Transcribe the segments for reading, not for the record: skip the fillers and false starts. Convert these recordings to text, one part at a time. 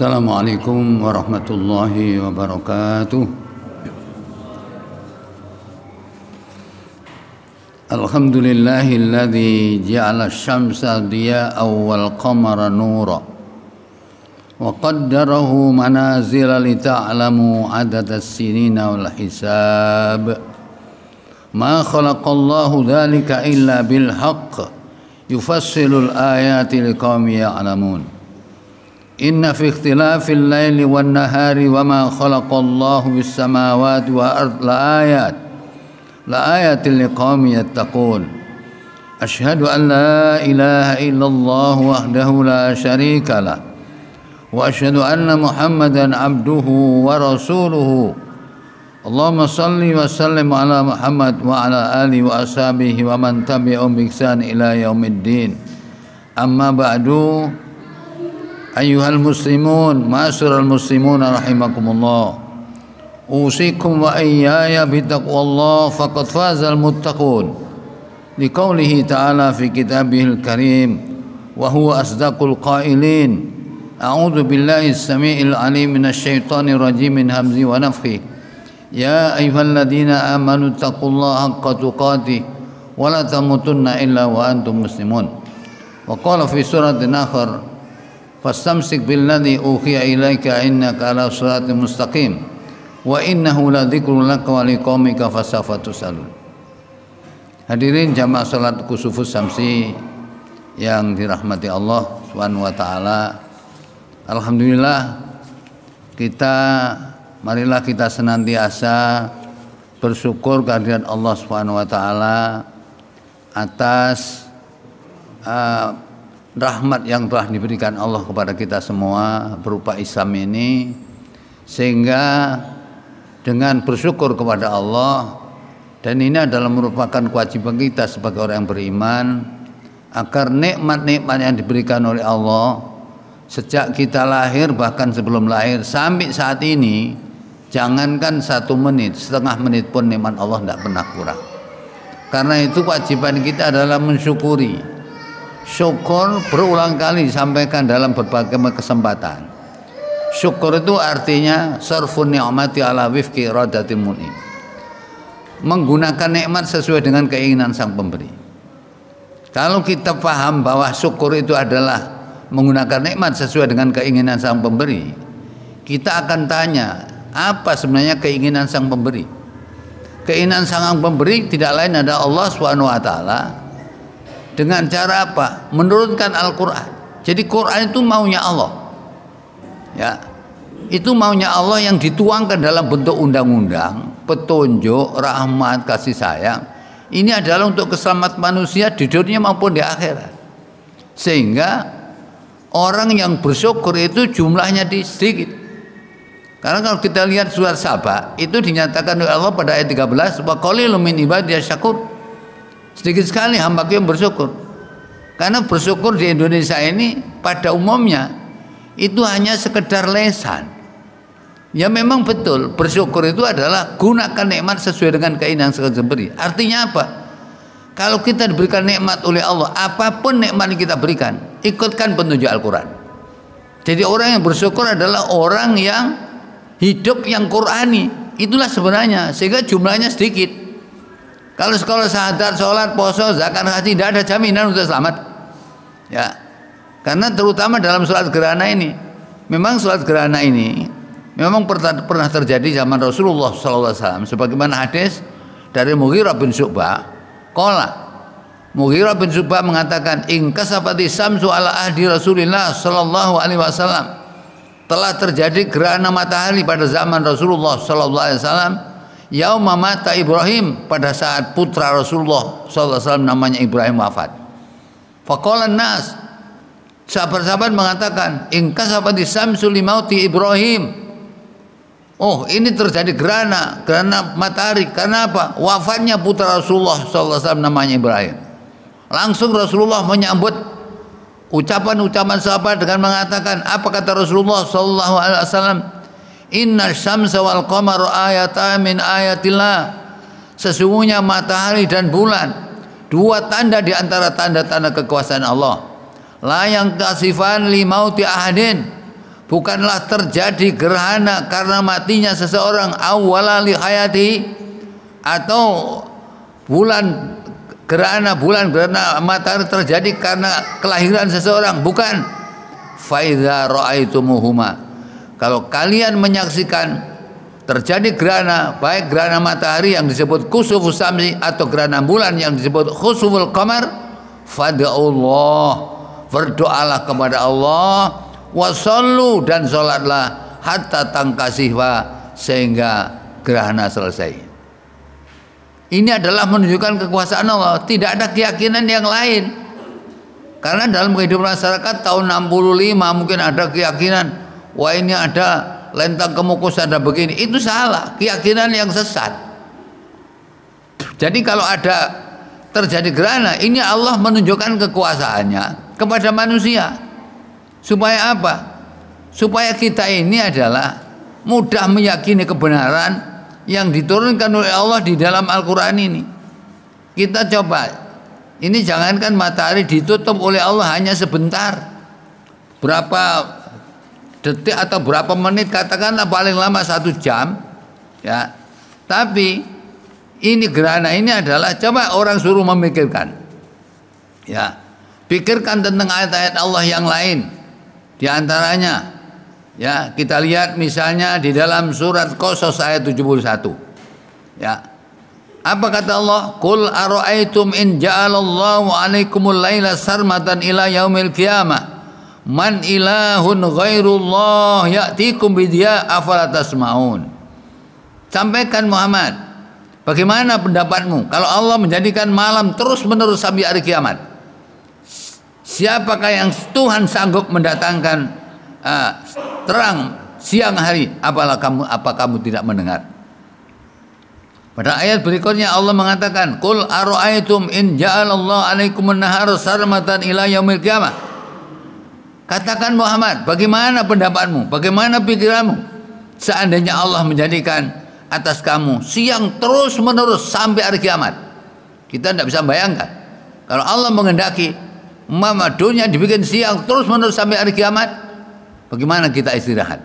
Assalamualaikum warahmatullahi wabarakatuh. Alhamdulillahilladzi ja'ala asy-syamsa diya'an wal qamara nura wa qaddarahu manazila lita'lamu 'adada as-sinina wal hisab. Ma khalaqallahu dzalika illa bil haqq yufassilul ayati liqaumin ya'lamun. Inna fi ikhtilafil laili wan nahari wa ma khalaqallahu bis samawati wa ardh la ayatin liqaumin yattaqun. Asyhadu an la ilaha illallah wahdahu la syarika lah wa asyhadu anna Muhammadan abduhu wa rasuluhu. Allahumma salli wa sallim ala Muhammad wa ala alihi wa ashabihi wa man tabi'ahum bi ihsan ila yaumiddin. Amma ba'du. Ayyuhal muslimun, ma'asyiral muslimun rahimakumullah. Usikum wa iyyaya bittaqwallah faqad fazal muttaqun. Liqaulihi ta'ala fi kitabihil karim wa huwa asdaqul qailin. A'udzu billahi as-sami'il 'alim minasy syaithanir rajim min hamzi wa nafthihi. Ya ayyuhalladzina amanu taqullaha haqqa tuqatih wa la tamutunna illa wa antum muslimun. Wa qala fi suratin akhar fastamsik billadzi uhiya ilaika innaka ala siratin mustaqim wa innahu ladzikrun laka wa liqaumika fasawfa tusalun. Hadirin jamaah salat kusufus samsi yang dirahmati Allah Subhanahu wa taala. Alhamdulillah, marilah kita senantiasa bersyukur kehadiran Allah Subhanahu wa taala atas rahmat yang telah diberikan Allah kepada kita semua berupa Islam ini, sehingga dengan bersyukur kepada Allah, dan ini adalah merupakan kewajiban kita sebagai orang yang beriman, agar nikmat-nikmat yang diberikan oleh Allah sejak kita lahir, bahkan sebelum lahir sampai saat ini, jangankan 1 menit, setengah menit pun nikmat Allah tidak pernah kurang. Karena itu kewajiban kita adalah mensyukuri. Syukur berulang kali disampaikan dalam berbagai kesempatan. Syukur itu artinya sarfun ni'mati ala wifqi iradatil mun'im, menggunakan nikmat sesuai dengan keinginan sang pemberi. Kalau kita paham bahwa syukur itu adalah menggunakan nikmat sesuai dengan keinginan sang pemberi, kita akan tanya, apa sebenarnya keinginan sang pemberi? Keinginan sang pemberi tidak lain adalah Allah Subhanahu wa taala. Dengan cara apa? Menurunkan Al-Quran. Jadi Quran itu maunya Allah, ya, itu maunya Allah yang dituangkan dalam bentuk undang-undang, petunjuk, rahmat, kasih sayang. Ini adalah untuk keselamatan manusia di dunia maupun di akhirat. Sehingga orang yang bersyukur itu jumlahnya sedikit. Karena kalau kita lihat surat Saba, itu dinyatakan oleh Allah pada ayat 13, wa qalilum min ibadiyas syakur. Sedikit sekali hambaku yang bersyukur. Karena bersyukur di Indonesia ini pada umumnya itu hanya sekedar lesan. Ya memang betul, bersyukur itu adalah gunakan nikmat sesuai dengan keinginan sang pemberi. Artinya apa? Kalau kita diberikan nikmat oleh Allah, apapun nikmat yang kita berikan, ikutkan petunjuk Al-Quran. Jadi orang yang bersyukur adalah orang yang hidup yang Qurani. Itulah sebenarnya, sehingga jumlahnya sedikit. Kalau sekolah syahadat, sholat, poso, zakat, haji, tidak ada jaminan untuk selamat, ya. Karena terutama dalam sholat gerhana ini, memang sholat gerhana ini memang pernah terjadi zaman Rasulullah SAW. Sebagaimana hadis dari Mughirah bin Syu'bah, Mughirah bin Syu'bah mengatakan, ingkasafati samsu ala ahdi Rasulillah Sallallahu Alaihi Wasallam. Telah terjadi gerhana matahari pada zaman Rasulullah Sallallahu Alaihi Wasallam. Yauma mata Ibrahim, pada saat putra Rasulullah SAW namanya Ibrahim wafat. Faqalan nas, sahabat-sahabat mengatakan, ingkasafati samsu limauti Ibrahim. Oh, ini terjadi gerhana matahari. Karena apa? Wafatnya putra Rasulullah SAW namanya Ibrahim. Langsung Rasulullah menyambut ucapan-ucapan sahabat dengan mengatakan, apa kata Rasulullah SAW? Inna syamsa wal qamara ayatan min ayatillah. Sesungguhnya matahari dan bulan dua tanda di antara tanda-tanda kekuasaan Allah. La yang kasifan li mauti ahadin, bukanlah terjadi gerhana karena matinya seseorang awwala li hayati, atau gerhana matahari terjadi karena kelahiran seseorang, bukan. Fa idza ra'aitumuhuma, kalau kalian menyaksikan terjadi gerhana, baik gerhana matahari yang disebut khusufus samsi atau gerhana bulan yang disebut khusuful qamar, fad'ullah, berdoalah kepada Allah, wasallu, dan sholatlah, hatta tangkasihwa, sehingga gerhana selesai. Ini adalah menunjukkan kekuasaan Allah, tidak ada keyakinan yang lain. Karena dalam kehidupan masyarakat tahun 65 mungkin ada keyakinan, wah ini ada lentang kemukus, ada begini. Itu salah, keyakinan yang sesat. Jadi kalau ada terjadi gerhana, ini Allah menunjukkan kekuasaannya kepada manusia. Supaya apa? Supaya kita ini adalah mudah meyakini kebenaran yang diturunkan oleh Allah di dalam Al-Quran ini. Kita coba, ini jangankan matahari ditutup oleh Allah hanya sebentar, berapa detik atau berapa menit, katakanlah paling lama 1 jam, ya. Tapi ini gerhana ini adalah, coba orang suruh memikirkan, ya, pikirkan tentang ayat-ayat Allah yang lain. Di antaranya, ya, kita lihat misalnya di dalam surat Qasas ayat 71. Ya. Apa kata Allah? Qul ara'aitum in ja'alallahu 'alaikumul laila sarmatan ila yaumil qiyamah man ilahun ghairullah ya'tikum bidiya afala tasma'un. Sampaikan Muhammad, bagaimana pendapatmu kalau Allah menjadikan malam terus-menerus sampai hari kiamat? Siapakah yang Tuhan sanggup mendatangkan terang siang hari? Apa kamu tidak mendengar? Pada ayat berikutnya Allah mengatakan, Qul ara'aitum in ja'alallahu 'alaikumun nahara sarmatan ila yaumil qiyamah. Katakan Muhammad, bagaimana pendapatmu? Bagaimana pikiranmu seandainya Allah menjadikan atas kamu siang terus-menerus sampai hari kiamat? Kita tidak bisa bayangkan. Kalau Allah mengendaki dunia dibikin siang terus-menerus sampai hari kiamat, bagaimana kita istirahat?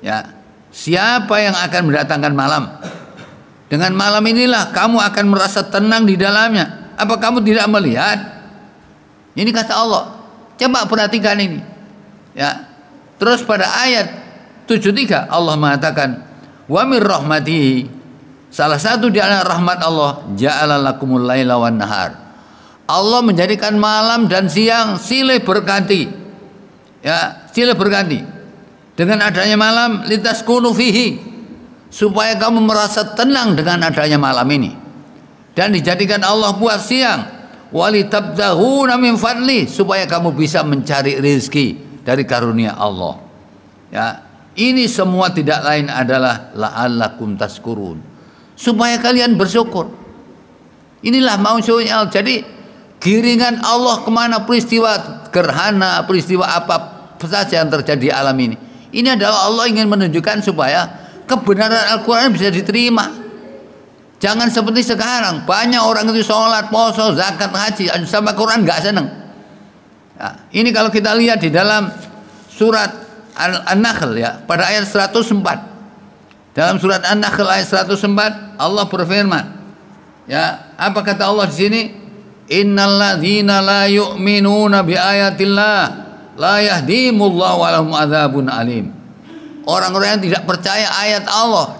Ya, siapa yang akan mendatangkan malam? Dengan malam inilah kamu akan merasa tenang di dalamnya. Apa kamu tidak melihat? Ini kata Allah. Coba perhatikan ini. Ya. Terus pada ayat 73 Allah mengatakan, wa mir rahmatihi, salah satu di antara rahmat Allah, ja'ala lakumul laila wan nahar. Allah menjadikan malam dan siang silih berganti. Ya, silih berganti. Dengan adanya malam, litaskunu fihi, supaya kamu merasa tenang dengan adanya malam ini. Dan dijadikan Allah buat siang, walitabdahuna min fadli, supaya kamu bisa mencari rezeki dari karunia Allah. Ya, ini semua tidak lain adalah la'allakum tashkurun, supaya kalian bersyukur. Inilah mausunya. Jadi giringan Allah kemana, peristiwa gerhana, peristiwa apa saja yang terjadi di alam ini adalah Allah ingin menunjukkan supaya kebenaran Al-Quran bisa diterima. Jangan seperti sekarang, banyak orang itu sholat, puasa, zakat, haji, sama Quran nggak seneng. Ya, ini kalau kita lihat di dalam surat An-Nahl, ya, pada ayat 104. Dalam surat An-Nahl ayat 104 Allah berfirman, ya, apa kata Allah di sini? Innalladzina la yu'minuna bi ayatillah la yahdimullahu wa lahum adzabun alim. Orang-orang yang tidak percaya ayat Allah,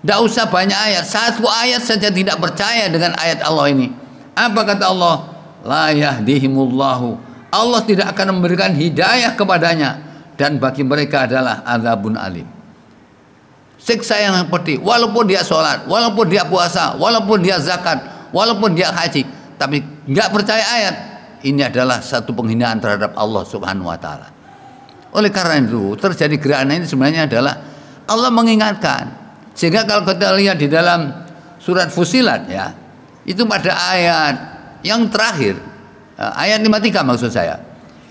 tidak usah banyak ayat, satu ayat saja tidak percaya dengan ayat Allah ini. Apa kata Allah? La yahdihimullahu, Allah tidak akan memberikan hidayah kepadanya, dan bagi mereka adalah adzabun alim, siksa yang pedih. Walaupun dia sholat, walaupun dia puasa, walaupun dia zakat, walaupun dia haji, tapi nggak percaya ayat, ini adalah satu penghinaan terhadap Allah Subhanahu wa taala. Oleh karena itu terjadi gerhana ini sebenarnya adalah Allah mengingatkan. Sehingga kalau kita lihat di dalam surat Fusilat, ya, itu pada ayat yang terakhir, ayat 53 maksud saya,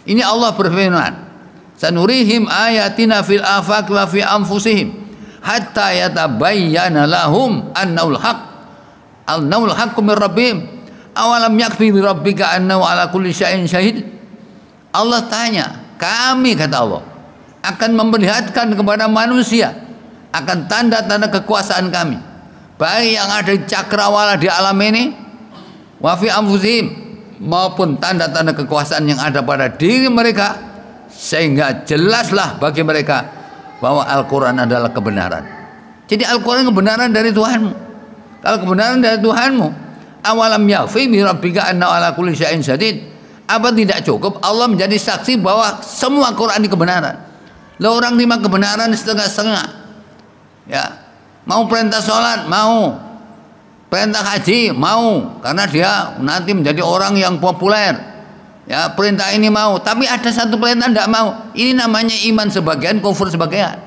ini Allah berfirman, sanurihim ayatina fil afaq wa fi anfusihim hatta yatabayyana lahum annaul haq annaul haqqu min rabbihim awalam yakfi bi rabbika annahu ala kulli syai'in syahid. Allah tanya, kami, kata Allah, akan memperlihatkan kepada manusia akan tanda-tanda kekuasaan kami, baik yang ada di cakrawala di alam ini, wa fi anfusihim, maupun tanda-tanda kekuasaan yang ada pada diri mereka, sehingga jelaslah bagi mereka bahwa Al-Quran adalah kebenaran. Jadi Al-Quran kebenaran dari Tuhanmu. Kalau kebenaran dari Tuhanmu, awalam yafi bi rabbika anna ala kulli syai'in syadid, apa tidak cukup Allah menjadi saksi bahwa semua Quran ini kebenaran? Lah orang terima kebenaran setengah-setengah. Ya, mau perintah sholat, mau perintah haji, mau, karena dia nanti menjadi orang yang populer. Ya, perintah ini mau, tapi ada satu perintah tidak mau. Ini namanya iman sebagian, kufur sebagian.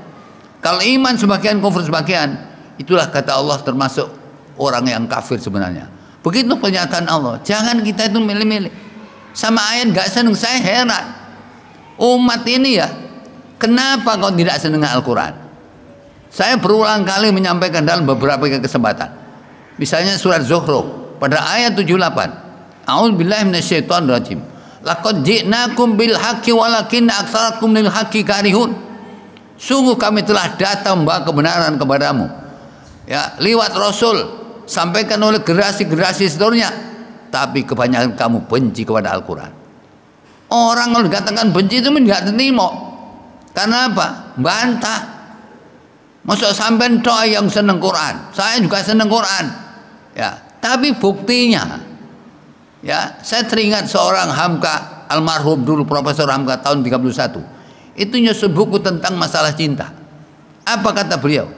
Kalau iman sebagian, kufur sebagian, itulah kata Allah termasuk orang yang kafir sebenarnya. Begitu pernyataan Allah. Jangan kita itu milih-milih. Sama ayat gak seneng, saya heran. Umat ini ya, kenapa kau tidak seneng Al-Quran? Saya berulang kali menyampaikan dalam beberapa kesempatan. Misalnya surat Zukhruf pada ayat 78. A'udzubillahi minasyaitonir rajim. Laqad ji'nakum bil haqqi walakinna aktsarakum lil haqqi karihun. Sungguh kami telah datang membawa kebenaran kepadamu. Ya, lewat Rasul, sampaikan oleh generasi-generasi setelahnya, tapi kebanyakan kamu benci kepada Al-Quran. Orang kalau dikatakan benci itu tidak terima. Karena apa? Bantah. Masuk sampean toh yang seneng Quran, saya juga seneng Quran. Ya, tapi buktinya, ya, saya teringat seorang Hamka almarhum dulu, Profesor Hamka tahun 31. Itu nyusun buku tentang masalah cinta. Apa kata beliau?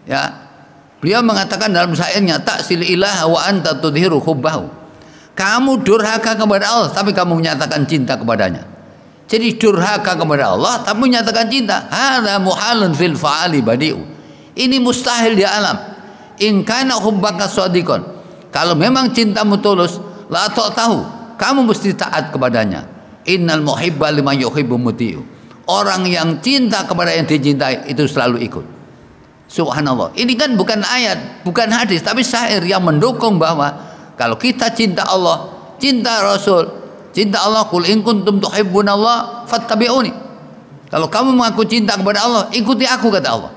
Ya, beliau mengatakan dalam syairnya, taksil ilah wa anta tudhiru hubbahu. Kamu durhaka kepada Allah tapi kamu menyatakan cinta kepadanya. Jadi durhaka kepada Allah tapi menyatakan cinta. Hadza muhalun fil fa'ali badi'u. Ini mustahil di alam. In kana hubbaka shadiqan. Kalau memang cintamu tulus, la tahu, kamu mesti taat kepadanya. Innal muhibba liman yuhibbu muti'u. Orang yang cinta kepada yang dicintai itu selalu ikut. Subhanallah. Ini kan bukan ayat, bukan hadis, tapi syair yang mendukung bahwa kalau kita cinta Allah, cinta Rasul, cinta Allah, qul in kuntum tuhibbunallah fattabi'uni. Kalau kamu mengaku cinta kepada Allah, ikuti aku, kata Allah.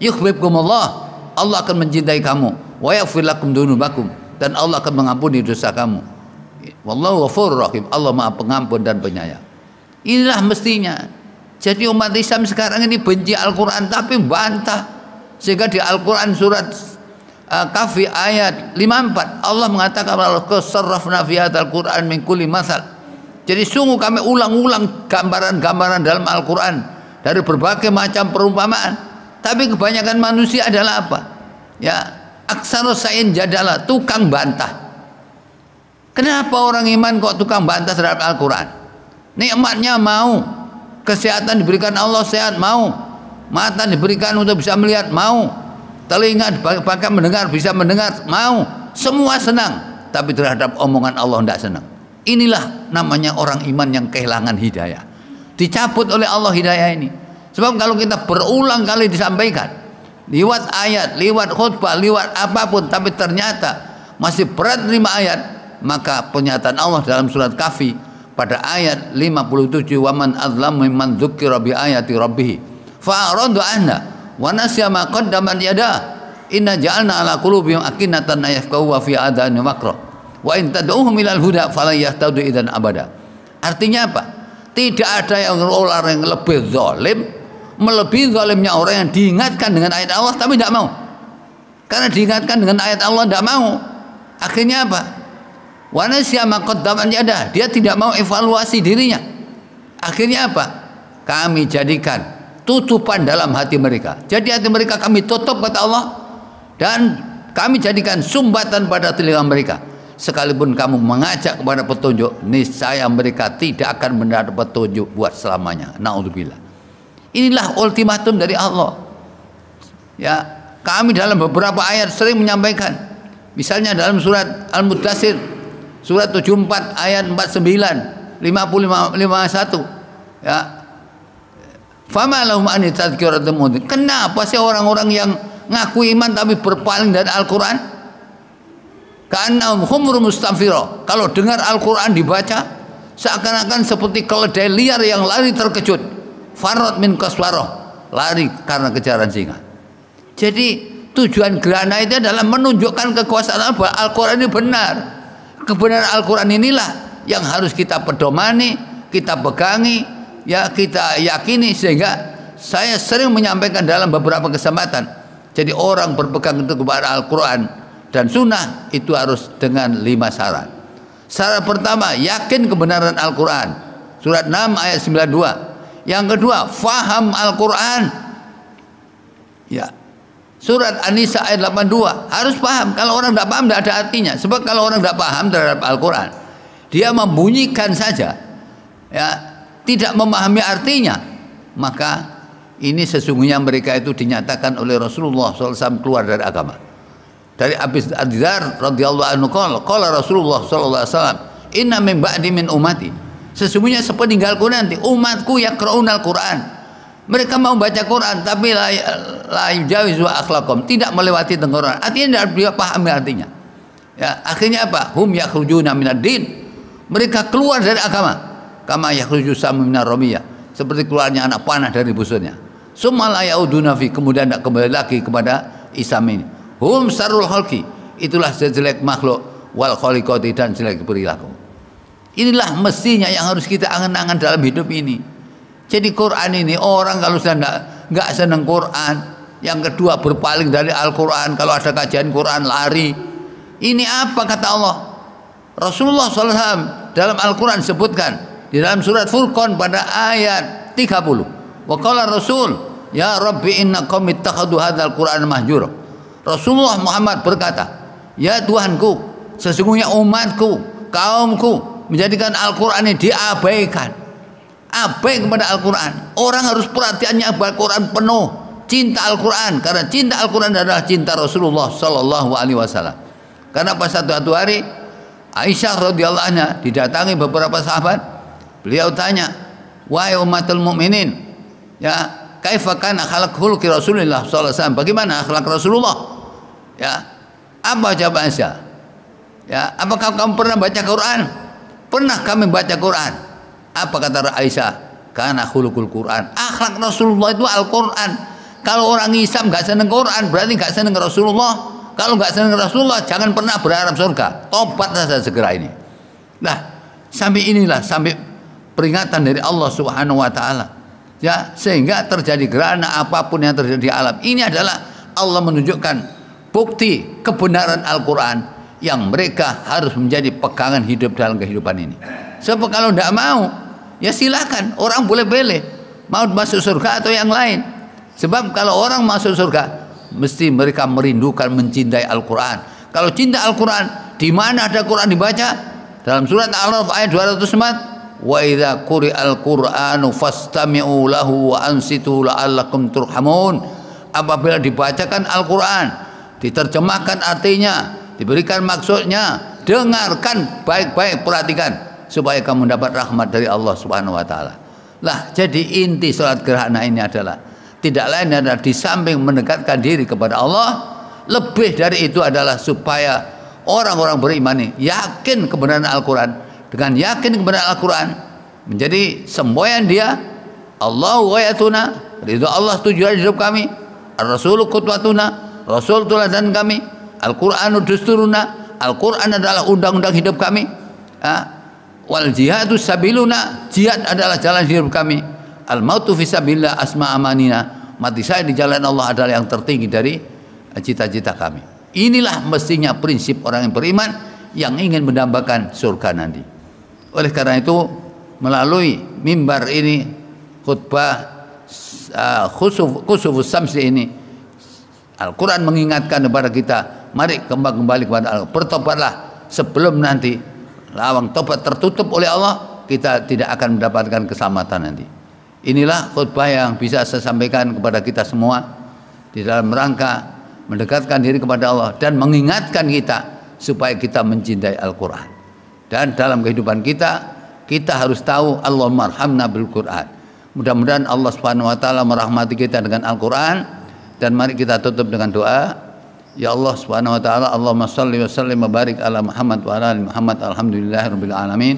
Yuhibbukumullah, Allah akan mencintai kamu. Wa yaghfir lakum dzunubakum, dan Allah akan mengampuni dosa kamu. Wallahu ghafurur rahim, Allah Maha Pengampun dan Penyayang. Inilah mestinya. Jadi umat Islam sekarang ini benci Al-Quran tapi bantah. Sehingga di Al-Quran surat Kahfi ayat 54 Allah mengatakan sarrafna fi hadzal Qur'an min kulli matsal. Jadi sungguh kami ulang-ulang gambaran-gambaran dalam Al-Quran dari berbagai macam perumpamaan. Tapi kebanyakan manusia adalah apa? Ya, aksaru sain jadalah, tukang bantah. Kenapa orang iman kok tukang bantah terhadap Al-Quran? Nikmatnya mau, kesehatan diberikan Allah sehat mau, mata diberikan untuk bisa melihat mau, telinga bahkan mendengar bisa mendengar mau, semua senang. Tapi terhadap omongan Allah tidak senang. Inilah namanya orang iman yang kehilangan hidayah. Dicabut oleh Allah hidayah ini. Sebab kalau kita berulang kali disampaikan lewat ayat, lewat khutbah, lewat apapun, tapi ternyata masih berat terima ayat, maka pernyataan Allah dalam surat Kahfi pada ayat 57, waman adzlamu mimman dzukira bi ayati rabbih fa'arada anha wa nasiya ma qaddamat yadah inna ja'alna ala qulubihim akinnatan ayafqahu wa fi adhanihim waqra wa in tad'uhum ilal huda fala yahtadu idzan abada. Artinya apa? Tidak ada yang orang yang lebih zalim, melebihi zalimnya orang yang diingatkan dengan ayat Allah tapi tidak mau. Karena diingatkan dengan ayat Allah tidak mau, akhirnya apa? Wa nasiya ma qaddamat yadah, dia tidak mau evaluasi dirinya. Akhirnya apa? Kami jadikan tutupan dalam hati mereka. Jadi hati mereka kami tutup, kata Allah, dan kami jadikan sumbatan pada telinga mereka. Sekalipun kamu mengajak kepada petunjuk, niscaya mereka tidak akan mendapat petunjuk buat selamanya. Naudzubillah. Inilah ultimatum dari Allah. Ya, kami dalam beberapa ayat sering menyampaikan. Misalnya dalam surat Al-Muddatsir, surat 74 ayat 49, 55, 51. Ya. Fama lahum an tadhkiratum mudin. Kenapa sih orang-orang yang ngaku iman tapi berpaling dari Al-Qur'an? Ka'annahum humrun mustanfira. Kalau dengar Al-Qur'an dibaca, seakan-akan seperti keledai liar yang lari terkejut. farot min qaswaroh, lari karena kejaran singa. Jadi tujuan gerhana itu adalah menunjukkan kekuasaan bahwa Al-Quran ini benar. Kebenaran Al-Quran inilah yang harus kita pedomani, kita pegangi, ya kita yakini. Sehingga saya sering menyampaikan dalam beberapa kesempatan, jadi orang berpegang teguh kepada Al-Quran dan Sunnah itu harus dengan 5 syarat. Syarat pertama, yakin kebenaran Al-Quran, surat 6 ayat 92. Yang kedua, faham Al-Quran, ya, surat An-Nisa ayat 82, harus paham. Kalau orang tidak paham tidak ada artinya. Sebab kalau orang tidak paham terhadap Al-Quran, dia membunyikan saja, ya, tidak memahami artinya, maka ini sesungguhnya mereka itu dinyatakan oleh Rasulullah SAW keluar dari agama. Dari Abi Dzar radhiyallahu anhu qala Rasulullah SAW, inna min ba'di min ummati, sesungguhnya sepeninggalku nanti umatku yaqra'unal Quran, mereka mau baca Quran tapi la yujawizu akhlaqum, tidak melewati tenggorokan. Artinya tidak dia pahami artinya. Ya, akhirnya apa? Hum yakhrujuna minad din, mereka keluar dari agama. Kama yakhruju samu minar ramiyah, seperti keluarnya anak panah dari busurnya. Summa la yauduna fi, kemudian tidak kembali lagi kepada Islam ini. Hum sarul khalqi, itulah sejelek makhluk, wal khaliqati, dan jelek perilaku. Inilah mestinya yang harus kita angan-angan dalam hidup ini. Jadi Quran ini, orang kalau sudah nggak senang Quran, yang kedua berpaling dari Al-Quran, kalau ada kajian Quran lari. Ini apa kata Allah? Rasulullah SAW dalam Al-Quran sebutkan di dalam surat Furqan pada ayat 30. Wa qala Rasul, ya Rabbi inna qaumi ittakhadhu hadzal Qur'ana mahjura. Rasulullah Muhammad berkata, ya Tuhanku, sesungguhnya umatku, kaumku menjadikan Al-Quran ini diabaikan. Abai kepada Al-Quran. Orang harus perhatiannya kepada Al-Quran penuh, cinta Al-Quran, karena cinta Al-Quran adalah cinta Rasulullah Sallallahu Alaihi Wasallam. Karena pas satu hari Aisyah radhiyallahu anha didatangi beberapa sahabat, beliau tanya, wahai umatul mukminin, ya, kaifa kana akhlaqul Rasulullah sallallahu alaihi wasallam, bagaimana akhlak Rasulullah? Ya, apa jawab Aisyah? Ya, apakah kamu pernah baca Quran? Pernah kami baca Quran. Apa kata Aisyah? Kana khuluqul Quran. Akhlak Rasulullah itu Al-Quran. Kalau orang Islam nggak seneng Quran, berarti nggak seneng Rasulullah. Kalau nggak seneng Rasulullah, jangan pernah berharap surga. Tobat saja segera ini. Nah, sampai inilah, sampai peringatan dari Allah Subhanahu Wa Taala. Ya, sehingga terjadi gerhana apapun yang terjadi di alam ini adalah Allah menunjukkan bukti kebenaran Al-Quran yang mereka harus menjadi pegangan hidup dalam kehidupan ini. Sebab kalau tidak mau, ya silakan, orang boleh pilih mau masuk surga atau yang lain. Sebab kalau orang masuk surga, mesti mereka merindukan, mencintai Al-Quran. Kalau cinta Al-Quran, di mana ada Quran dibaca? Dalam surat Al-Araf ayat 204, wa idza quri'al Qur'anu fastami'u lahu wa ansitu la'allakum turhamun. Apabila dibacakan Al-Quran, diterjemahkan artinya, diberikan maksudnya, dengarkan baik-baik, perhatikan supaya kamu mendapat rahmat dari Allah Subhanahu Wa Taala. Lah, jadi inti salat gerhana ini adalah tidak lain adalah di samping mendekatkan diri kepada Allah, lebih dari itu adalah supaya orang-orang beriman ini yakin kebenaran Al-Quran. Dengan yakin kebenaran Al-Quran menjadi semboyan dia, Allahu wayatuna, ridho Allah tujuan hidup kami, Ar-Rasulu qudwatuna, Rasul teladan kami, Al-Qur'anu dusturuna, Al-Quran adalah undang-undang hidup kami, wal jihadu sabiluna, jihad adalah jalan hidup kami, al-mautu fisabilillah asma amanina, mati saya di jalan Allah adalah yang tertinggi dari cita-cita kami. Inilah mestinya prinsip orang yang beriman yang ingin mendambakan surga nanti. Oleh karena itu, melalui mimbar ini, khutbah khusufus samsi ini, Al-Quran mengingatkan kepada kita, mari kembali kepada Allah, bertobatlah sebelum nanti lawang tobat tertutup oleh Allah, kita tidak akan mendapatkan keselamatan nanti. Inilah khutbah yang bisa saya sampaikan kepada kita semua di dalam rangka mendekatkan diri kepada Allah dan mengingatkan kita supaya kita mencintai Al-Quran. Dan dalam kehidupan kita harus tahu Allahumma arhamna bil Quran. Mudah-mudahan Allah Subhanahu Wa Taala merahmati kita dengan Al-Quran. Dan mari kita tutup dengan doa. Ya Allah Subhanahu Wa Taala, Allahumma salli wa sallim wa barik ala Muhammad wa ala ali Muhammad, alhamdulillahirabbil alamin,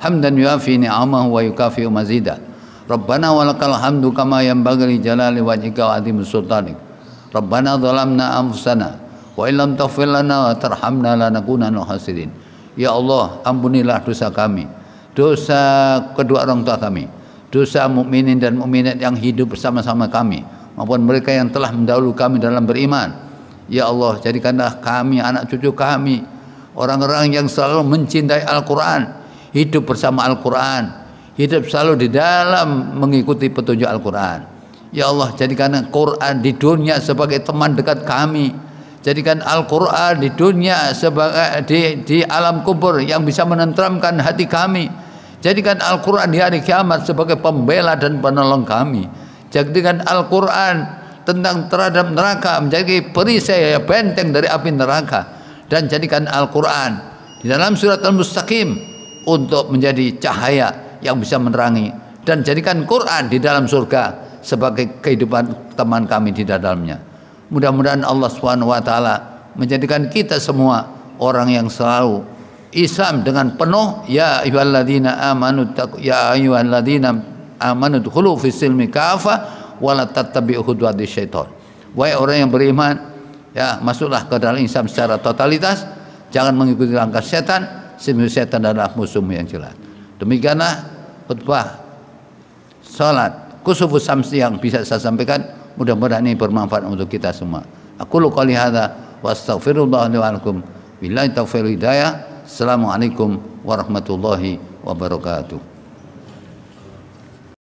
hamdan yuafi ni'amahu wa yukafi'u mazida. Rabbana walakal hamdu kama yanbaghi li jalali wajhika wa 'azimi sultanik. Rabbana zalamna anfusana wa illam taghfir lana wa tarhamna lanakunanna minal khasirin. Ya Allah, ampunilah dosa kami, dosa kedua orang tua kami, dosa mukminin dan mukminat yang hidup bersama-sama kami, maupun mereka yang telah mendahului kami dalam beriman. Ya Allah, jadikanlah kami, anak cucu kami, orang-orang yang selalu mencintai Al-Quran, hidup bersama Al-Quran, hidup selalu di dalam mengikuti petunjuk Al-Quran. Ya Allah, jadikan Al-Quran di dunia sebagai teman dekat kami. Jadikan Al-Quran di dunia sebagai di alam kubur yang bisa menenteramkan hati kami. Jadikan Al-Quran di hari kiamat sebagai pembela dan penolong kami. Jadikan Al-Quran tentang terhadap neraka menjadi perisai benteng dari api neraka. Dan jadikan Al-Quran di dalam surat Al-Mustaqim untuk menjadi cahaya yang bisa menerangi. Dan jadikan Quran di dalam surga sebagai kehidupan teman kami di dalamnya. Mudah-mudahan Allah Subhanahu wa taala menjadikan kita semua orang yang selalu Islam dengan penuh. Ya ayyuhalladzina amanu dkhulu fis silmi kafah wa la tattabi'u khutuwati syaitan. Wahai orang yang beriman, ya, masuklah ke dalam Islam secara totalitas, jangan mengikuti langkah setan, sesungguhnya setan adalah musuhmu yang jelas. Demikianlah khutbah salat kusufus samsi yang bisa saya sampaikan. Mudah-mudahan ini bermanfaat untuk kita semua. Aku qouli hadza wa astaghfirullah li wa lakum. Billahi taufiq hidayah. Assalamualaikum warahmatullahi wabarakatuh.